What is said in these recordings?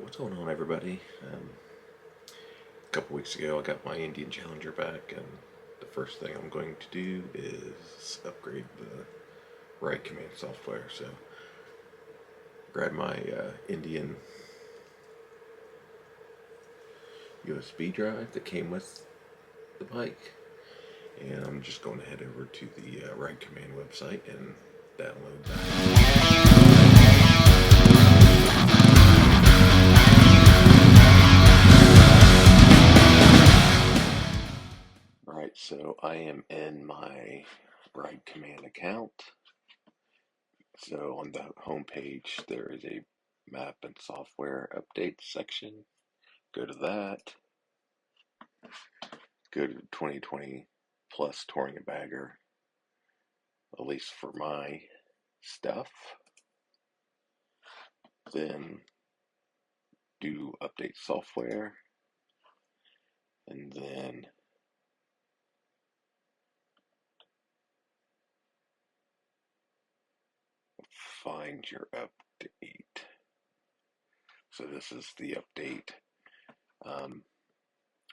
What's going on, everybody? A couple weeks ago, I got my Indian Challenger back, and the first thing I'm going to do is upgrade the ride command software. So, grab my Indian USB drive that came with the bike, and I'm just going to head over to the ride command website and download that. Alright, so I am in my Ride Command account. So on the home page, there is a map and software updates section. Go to that. Go to 2020 plus Touring a Bagger, at least for my stuff. Then do update software. And then find your update. So this is the update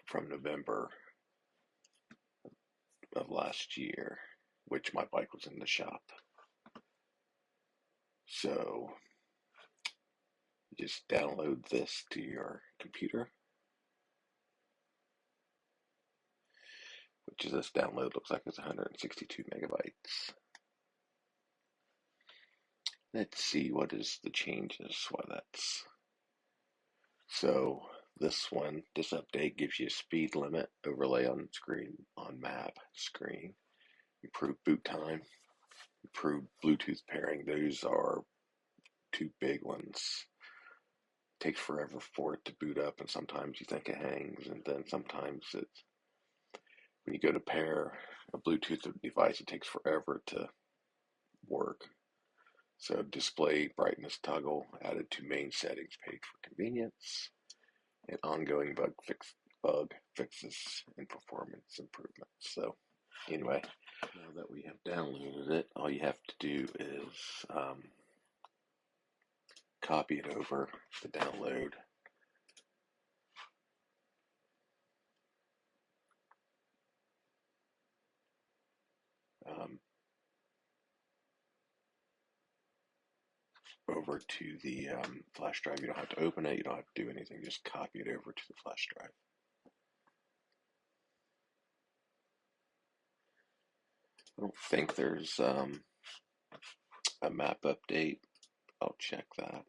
from November of last year, which my bike was in the shop. So you just download this to your computer, which is this download looks like it's 162 megabytes. Let's see what is the changes. Why that's so. This update gives you a speed limit overlay on screen, on map screen, improved boot time, improved Bluetooth pairing. Those are two big ones. It takes forever for it to boot up, and sometimes you think it hangs, and then sometimes it's when you go to pair a Bluetooth device, it takes forever to work. So display brightness toggle added to main settings page for convenience, and ongoing bug fixes and performance improvements. So anyway, now that we have downloaded it, all you have to do is copy it over the download. Over to the flash drive. You don't have to open it, you don't have to do anything, just copy it over to the flash drive. I don't think there's a map update. I'll check that.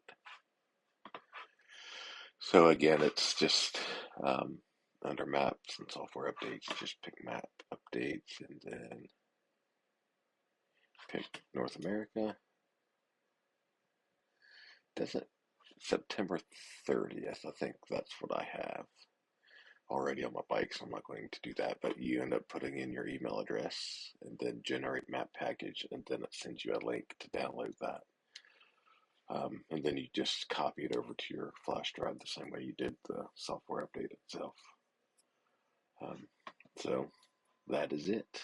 So again, it's just under maps and software updates, just pick map updates and then pick North America. Doesn't September 30th, I think that's what I have already on my bike, so I'm not going to do that, but you end up putting in your email address and then generate map package, and then it sends you a link to download that. And then you just copy it over to your flash drive the same way you did the software update itself. So that is it.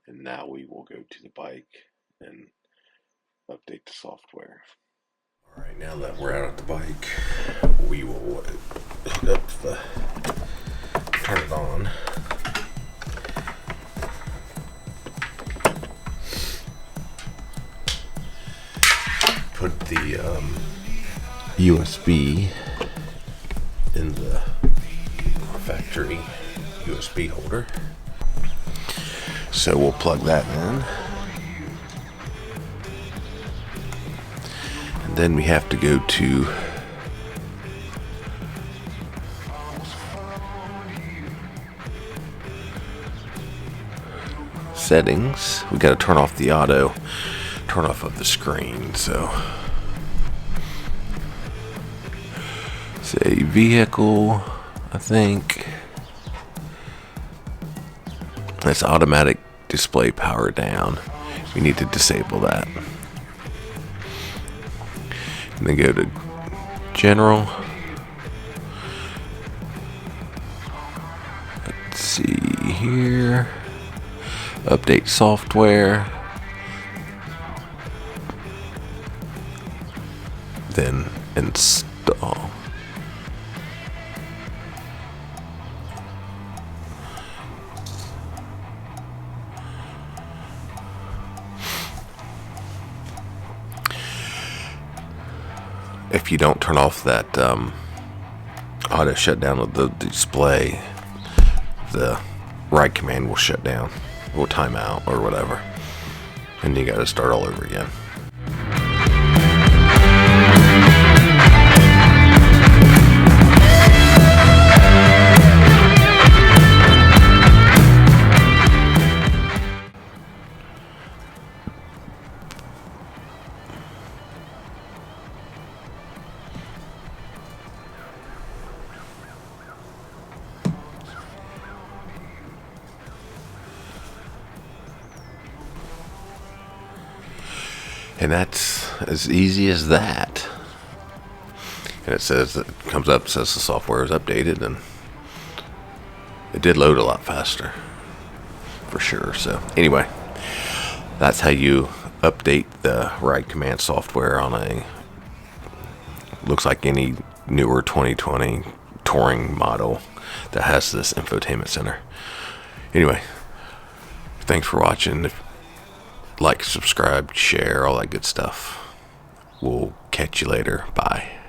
And now we will go to the bike and update the software. All right, now that we're out at the bike, we will hook up turn it on. Put the USB in the factory USB holder. So we'll plug that in. And then we have to go to settings. We got to turn off the auto turn off of the screen. So say vehicle, I think that's automatic display power down. We need to disable that. And then go to general. Let's see here. Update software. then install. If you don't turn off that auto shutdown of the display, the write command will shut down, will time out or whatever, and you got to start all over again. And that's as easy as that. And it says, it comes up, says the software is updated, and it did load a lot faster, for sure. So anyway, that's how you update the write command software on a, looks like any newer 2020 touring model that has this infotainment center. Anyway, thanks for watching. Like, subscribe, share, all that good stuff. We'll catch you later. Bye.